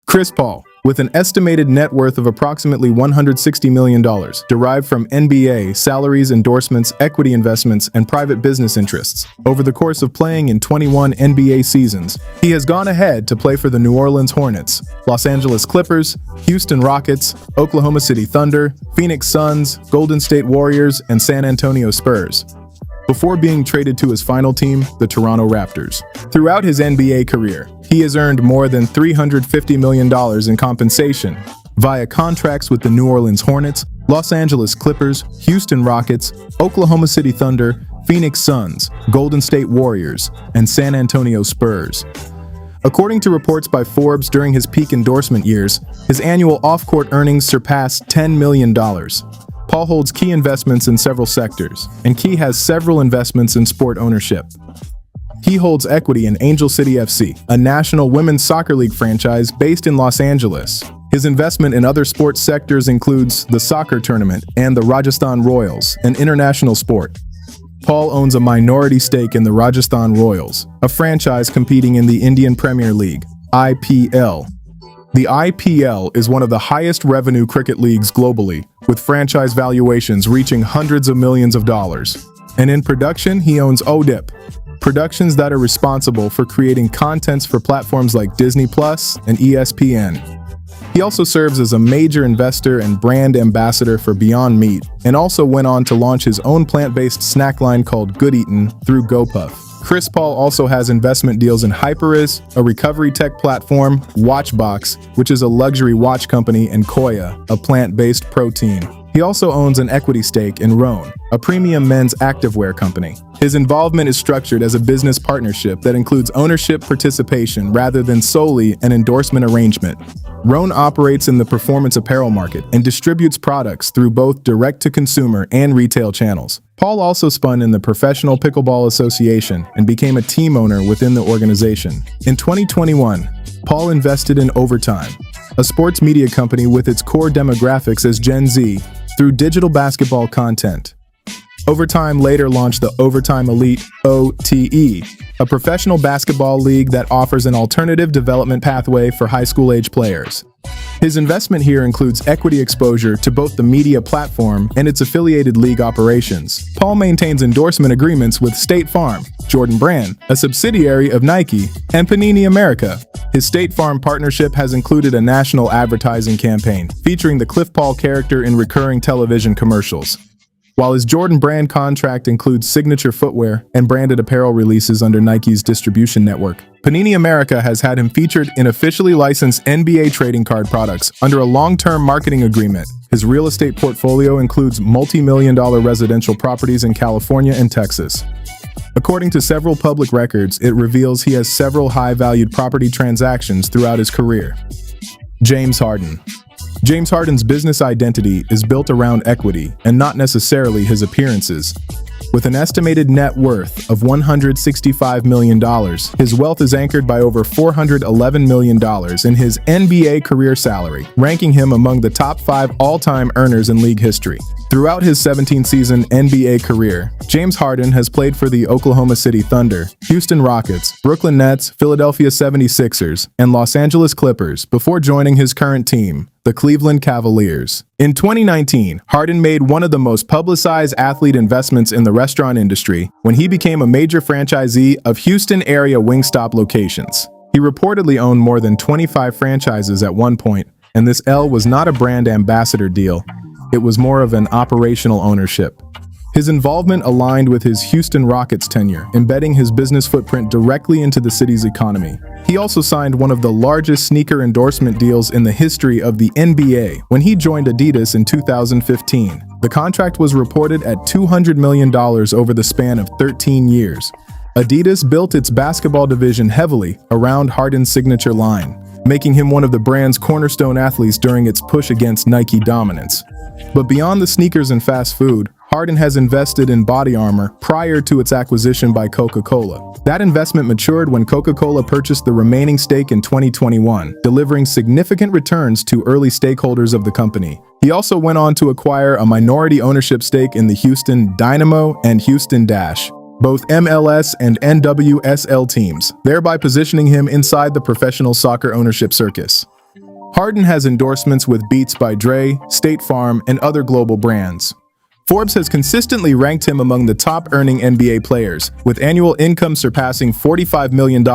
Chris Paul, with an estimated net worth of approximately $160 million, derived from NBA, salaries, endorsements, equity investments, and private business interests. Over the course of playing in 21 NBA seasons, he has gone ahead to play for the New Orleans Hornets, Los Angeles Clippers, Houston Rockets, Oklahoma City Thunder, Phoenix Suns, Golden State Warriors, and San Antonio Spurs, before being traded to his final team, the Toronto Raptors. Throughout his NBA career, he has earned more than $350 million in compensation via contracts with the New Orleans Hornets, Los Angeles Clippers, Houston Rockets, Oklahoma City Thunder, Phoenix Suns, Golden State Warriors, and San Antonio Spurs. According to reports by Forbes during his peak endorsement years, his annual off-court earnings surpassed $10 million. Paul holds key investments in several sectors, and Key has several investments in sport ownership. He holds equity in Angel City FC, a national women's soccer league franchise based in Los Angeles. His investment in other sports sectors includes the soccer tournament and the Rajasthan Royals, an international sport. Paul owns a minority stake in the Rajasthan Royals, a franchise competing in the Indian Premier League, IPL. The IPL is one of the highest revenue cricket leagues globally, with franchise valuations reaching hundreds of millions of dollars. And in production, he owns ODIP, productions that are responsible for creating contents for platforms like Disney Plus and ESPN. He also serves as a major investor and brand ambassador for Beyond Meat, and also went on to launch his own plant-based snack line called Good Eatin' through GoPuff. Chris Paul also has investment deals in Hyperiz, a recovery tech platform, Watchbox, which is a luxury watch company, and Koya, a plant-based protein. He also owns an equity stake in Rhone, a premium men's activewear company. His involvement is structured as a business partnership that includes ownership participation rather than solely an endorsement arrangement. Rhone operates in the performance apparel market and distributes products through both direct-to-consumer and retail channels. Paul also spun in the Professional Pickleball Association and became a team owner within the organization. In 2021, Paul invested in Overtime, a sports media company with its core demographics as Gen Z, through digital basketball content. Overtime later launched the Overtime Elite, OTE, a professional basketball league that offers an alternative development pathway for high school-age players. His investment here includes equity exposure to both the media platform and its affiliated league operations. Paul maintains endorsement agreements with State Farm, Jordan Brand, a subsidiary of Nike, and Panini America. His State Farm partnership has included a national advertising campaign featuring the Cliff Paul character in recurring television commercials, while his Jordan Brand contract includes signature footwear and branded apparel releases under Nike's distribution network. Panini America has had him featured in officially licensed NBA trading card products under a long-term marketing agreement. His real estate portfolio includes multi-million-dollar residential properties in California and Texas. According to several public records, it reveals he has several high-valued property transactions throughout his career. James Harden. James Harden's business identity is built around equity and not necessarily his appearances. With an estimated net worth of $165 million, his wealth is anchored by over $411 million in his NBA career salary, ranking him among the top 5 all-time earners in league history. Throughout his 17-season NBA career, James Harden has played for the Oklahoma City Thunder, Houston Rockets, Brooklyn Nets, Philadelphia 76ers, and Los Angeles Clippers before joining his current team, the Cleveland Cavaliers. In 2019, Harden made one of the most publicized athlete investments in the restaurant industry when he became a major franchisee of Houston-area Wingstop locations. He reportedly owned more than 25 franchises at one point, and this L was not a brand ambassador deal. It was more of an operational ownership. His involvement aligned with his Houston Rockets tenure, embedding his business footprint directly into the city's economy. He also signed one of the largest sneaker endorsement deals in the history of the NBA when he joined Adidas in 2015. The contract was reported at $200 million over the span of 13 years. Adidas built its basketball division heavily around Harden's signature line, making him one of the brand's cornerstone athletes during its push against Nike dominance. But beyond the sneakers and fast food, Harden has invested in body armor prior to its acquisition by Coca-Cola. That investment matured when Coca-Cola purchased the remaining stake in 2021, delivering significant returns to early stakeholders of the company. He also went on to acquire a minority ownership stake in the Houston Dynamo and Houston Dash, both MLS and NWSL teams, thereby positioning him inside the professional soccer ownership circus. Harden has endorsements with Beats by Dre, State Farm, and other global brands. Forbes has consistently ranked him among the top-earning NBA players, with annual income surpassing $45 million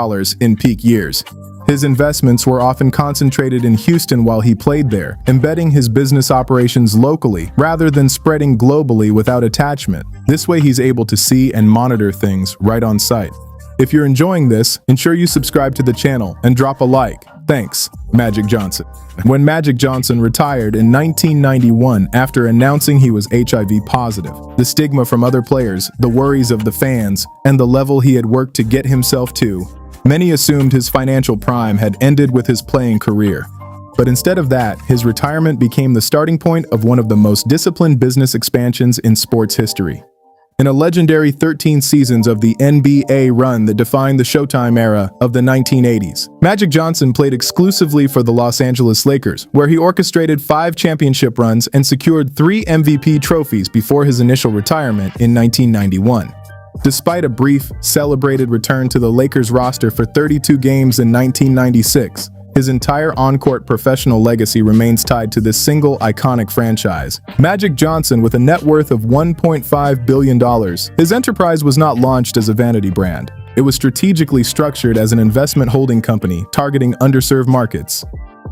in peak years. His investments were often concentrated in Houston while he played there, embedding his business operations locally rather than spreading globally without attachment. This way he's able to see and monitor things right on site. If you're enjoying this, ensure you subscribe to the channel and drop a like. Thanks, Magic Johnson. When Magic Johnson retired in 1991 after announcing he was HIV positive, the stigma from other players, the worries of the fans, and the level he had worked to get himself to, many assumed his financial prime had ended with his playing career. But instead of that, his retirement became the starting point of one of the most disciplined business expansions in sports history. In a legendary 13 seasons of the NBA run that defined the Showtime era of the 1980s, Magic Johnson played exclusively for the Los Angeles Lakers, where he orchestrated 5 championship runs and secured 3 MVP trophies before his initial retirement in 1991. Despite a brief, celebrated return to the Lakers roster for 32 games in 1996, his entire on-court professional legacy remains tied to this single iconic franchise. Magic Johnson, with a net worth of $1.5 billion, his enterprise was not launched as a vanity brand. It was strategically structured as an investment holding company targeting underserved markets.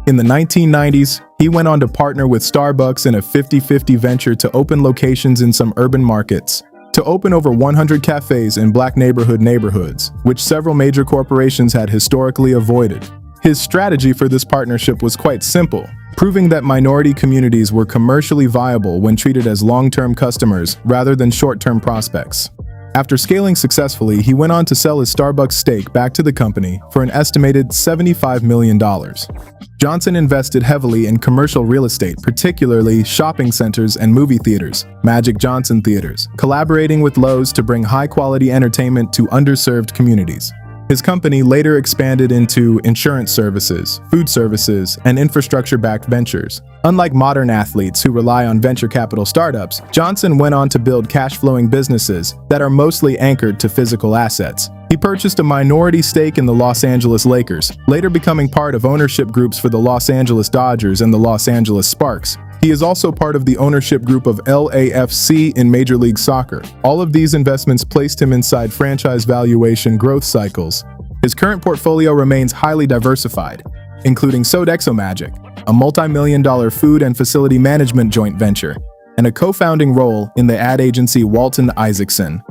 In the 1990s, he went on to partner with Starbucks in a 50-50 venture to open locations in some urban markets. To open over 100 cafes in black neighborhoods, which several major corporations had historically avoided. His strategy for this partnership was quite simple, proving that minority communities were commercially viable when treated as long-term customers rather than short-term prospects. After scaling successfully, he went on to sell his Starbucks stake back to the company for an estimated $75 million. Johnson invested heavily in commercial real estate, particularly shopping centers and movie theaters, Magic Johnson Theaters, collaborating with Lowe's to bring high-quality entertainment to underserved communities. His company later expanded into insurance services, food services, and infrastructure-backed ventures. Unlike modern athletes who rely on venture capital startups, Johnson went on to build cash-flowing businesses that are mostly anchored to physical assets. He purchased a minority stake in the Los Angeles Lakers, later becoming part of ownership groups for the Los Angeles Dodgers and the Los Angeles Sparks. He is also part of the ownership group of LAFC in Major League Soccer. All of these investments placed him inside franchise valuation growth cycles. His current portfolio remains highly diversified, including Sodexo Magic, a multi-million-dollar food and facility management joint venture, and a co-founding role in the ad agency Walton Isaacson.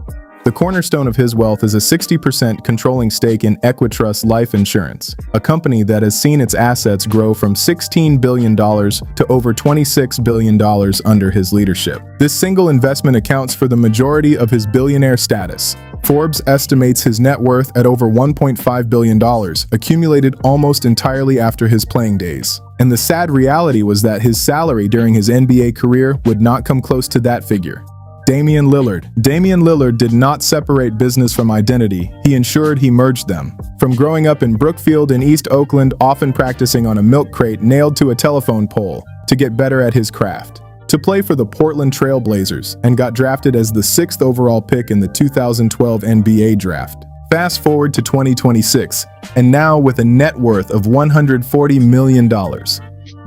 The cornerstone of his wealth is a 60% controlling stake in EquiTrust Life Insurance, a company that has seen its assets grow from $16 billion to over $26 billion under his leadership. This single investment accounts for the majority of his billionaire status. Forbes estimates his net worth at over $1.5 billion, accumulated almost entirely after his playing days. And the sad reality was that his salary during his NBA career would not come close to that figure. Damian Lillard did not separate business from identity, he ensured he merged them. From growing up in Brookfield in East Oakland, often practicing on a milk crate nailed to a telephone pole to get better at his craft, to play for the Portland Trail Blazers and got drafted as the 6th overall pick in the 2012 NBA draft. Fast forward to 2026, and now with a net worth of $140 million.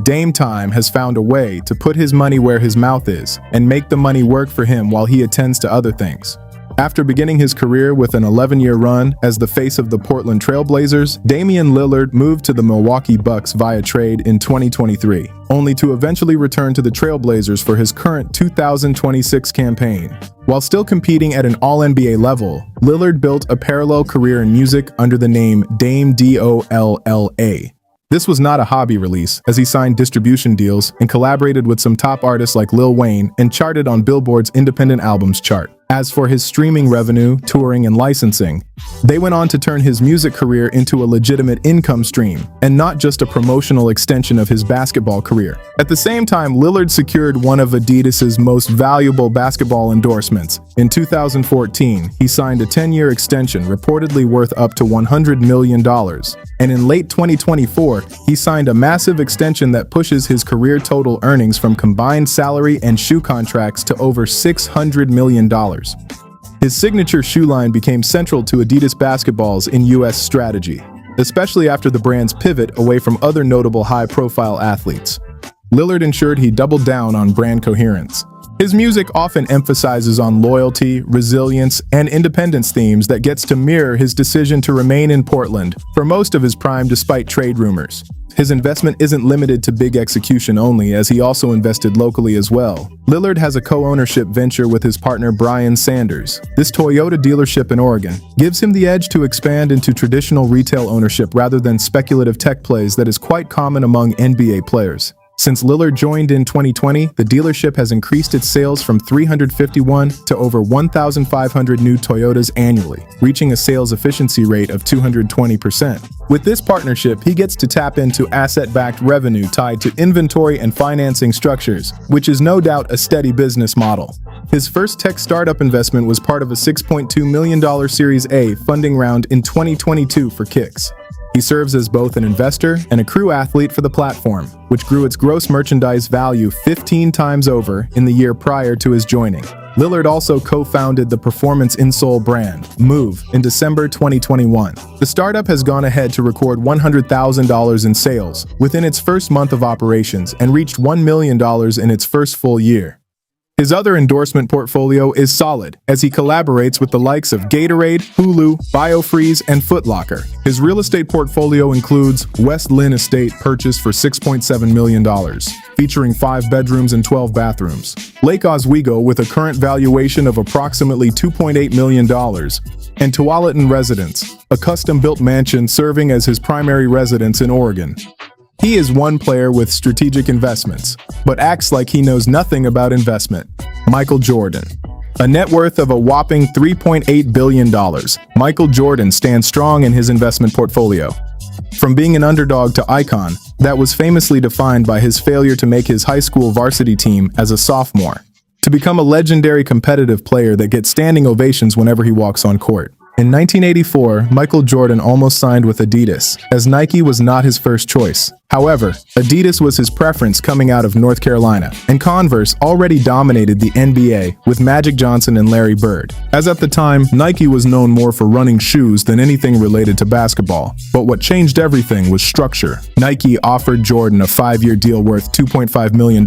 Dame Time has found a way to put his money where his mouth is and make the money work for him while he attends to other things. After beginning his career with an 11-year run as the face of the Portland Trail Blazers, Damian Lillard moved to the Milwaukee Bucks via trade in 2023, only to eventually return to the Trail Blazers for his current 2026 campaign. While still competing at an All-NBA level, Lillard built a parallel career in music under the name Dame DOLLA. This was not a hobby release, as he signed distribution deals and collaborated with some top artists like Lil Wayne and charted on Billboard's independent albums chart. As for his streaming revenue, touring, and licensing, they went on to turn his music career into a legitimate income stream, and not just a promotional extension of his basketball career. At the same time, Lillard secured one of Adidas's most valuable basketball endorsements. In 2014, he signed a 10-year extension reportedly worth up to $100 million. And in late 2024, he signed a massive extension that pushes his career total earnings from combined salary and shoe contracts to over $600 million. His signature shoe line became central to Adidas Basketball's in U.S. strategy. especially after the brand's pivot away from other notable high-profile athletes. Lillard ensured he doubled down on brand coherence. His music often emphasizes on loyalty, resilience, and independence themes that gets to mirror his decision to remain in Portland for most of his prime despite trade rumors. His investment isn't limited to big execution only, as he also invested locally as well. Lillard has a co-ownership venture with his partner Brian Sanders. This Toyota dealership in Oregon gives him the edge to expand into traditional retail ownership rather than speculative tech plays that is quite common among NBA players. Since Lillard joined in 2020, the dealership has increased its sales from 351 to over 1,500 new Toyotas annually, reaching a sales efficiency rate of 220%. With this partnership, he gets to tap into asset-backed revenue tied to inventory and financing structures, which is no doubt a steady business model. His first tech startup investment was part of a $6.2 million Series A funding round in 2022 for Kicks. He serves as both an investor and a crew athlete for the platform, which grew its gross merchandise value 15 times over in the year prior to his joining. Lillard also co-founded the performance insole brand, Move, in December 2021. The startup has gone ahead to record $100,000 in sales within its first month of operations and reached $1 million in its first full year. His other endorsement portfolio is solid, as he collaborates with the likes of Gatorade, Hulu, BioFreeze, and Foot Locker. His real estate portfolio includes West Lynn Estate, purchased for $6.7 million, featuring 5 bedrooms and 12 bathrooms. Lake Oswego, with a current valuation of approximately $2.8 million, and Tualatin Residence, a custom-built mansion serving as his primary residence in Oregon. He is one player with strategic investments, but acts like he knows nothing about investment. Michael Jordan. A net worth of a whopping $3.8 billion, Michael Jordan stands strong in his investment portfolio. From being an underdog to icon, that was famously defined by his failure to make his high school varsity team as a sophomore, to become a legendary competitive player that gets standing ovations whenever he walks on court. In 1984, Michael Jordan almost signed with Adidas, as Nike was not his first choice. However, Adidas was his preference coming out of North Carolina, and Converse already dominated the NBA with Magic Johnson and Larry Bird. As at the time, Nike was known more for running shoes than anything related to basketball. But what changed everything was structure. Nike offered Jordan a 5-year deal worth $2.5 million,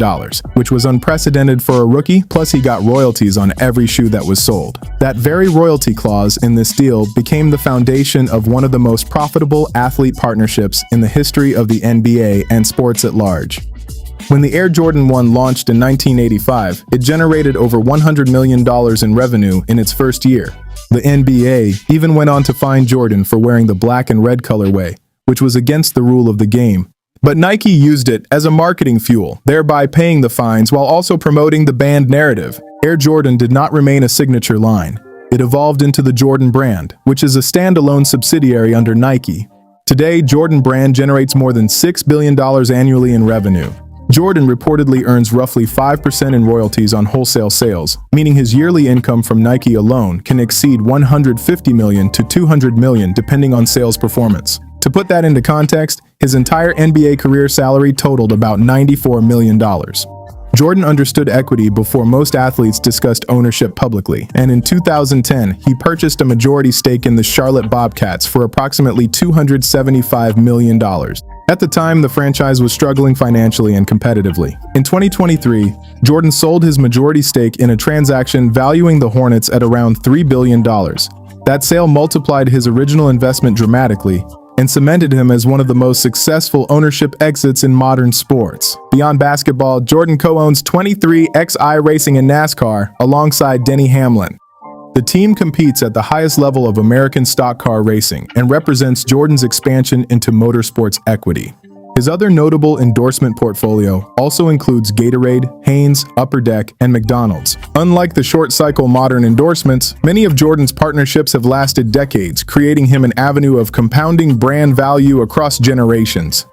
which was unprecedented for a rookie, plus he got royalties on every shoe that was sold. That very royalty clause in this deal became the foundation of one of the most profitable athlete partnerships in the history of the NBA and sports at large. When the Air Jordan 1 launched in 1985, it generated over $100 million in revenue in its first year. The NBA even went on to fine Jordan for wearing the black and red colorway, which was against the rule of the game. But Nike used it as a marketing fuel, thereby paying the fines while also promoting the banned narrative. Air Jordan did not remain a signature line. It evolved into the Jordan brand, which is a standalone subsidiary under Nike. Today, Jordan brand generates more than $6 billion annually in revenue. Jordan reportedly earns roughly 5% in royalties on wholesale sales, meaning his yearly income from Nike alone can exceed $150 million to $200 million depending on sales performance. To put that into context, his entire NBA career salary totaled about $94 million. Jordan understood equity before most athletes discussed ownership publicly, and in 2010, he purchased a majority stake in the Charlotte Bobcats for approximately $275 million. At the time, the franchise was struggling financially and competitively. In 2023, Jordan sold his majority stake in a transaction valuing the Hornets at around $3 billion. That sale multiplied his original investment dramatically and cemented him as one of the most successful ownership exits in modern sports. Beyond basketball, Jordan co-owns 23XI Racing and NASCAR alongside Denny Hamlin. The team competes at the highest level of American stock car racing and represents Jordan's expansion into motorsports equity. His other notable endorsement portfolio also includes Gatorade, Hanes, Upper Deck, and McDonald's. Unlike the short-cycle modern endorsements, many of Jordan's partnerships have lasted decades, creating him an avenue of compounding brand value across generations.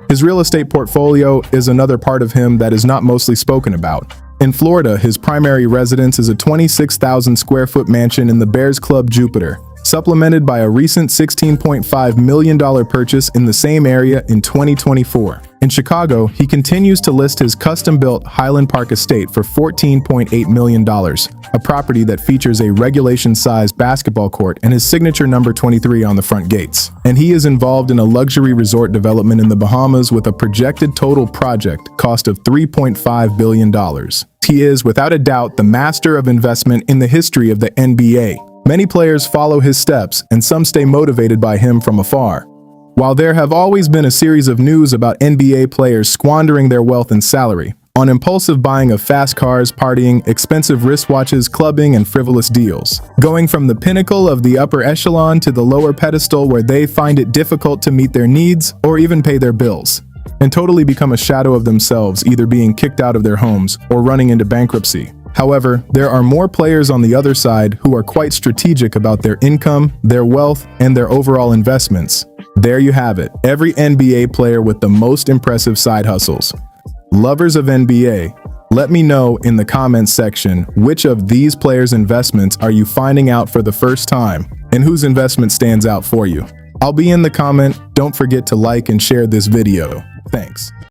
His real estate portfolio is another part of him that is not mostly spoken about. In Florida, his primary residence is a 26,000 square foot mansion in the Bears Club Jupiter, supplemented by a recent $16.5 million purchase in the same area in 2024. In Chicago, he continues to list his custom-built Highland Park estate for $14.8 million, a property that features a regulation-sized basketball court and his signature number 23 on the front gates. And he is involved in a luxury resort development in the Bahamas with a projected total project cost of $3.5 billion. He is, without a doubt, the master of investment in the history of the NBA. Many players follow his steps, and some stay motivated by him from afar. While there have always been a series of news about NBA players squandering their wealth and salary on impulsive buying of fast cars, partying, expensive wristwatches, clubbing, and frivolous deals, going from the pinnacle of the upper echelon to the lower pedestal where they find it difficult to meet their needs or even pay their bills, and totally become a shadow of themselves, either being kicked out of their homes or running into bankruptcy. However, there are more players on the other side who are quite strategic about their income, their wealth, and their overall investments. There you have it, every NBA player with the most impressive side hustles. Lovers of NBA, let me know in the comments section which of these players' investments are you finding out for the first time and whose investment stands out for you. I'll be in the comment. Don't forget to like and share this video. Thanks.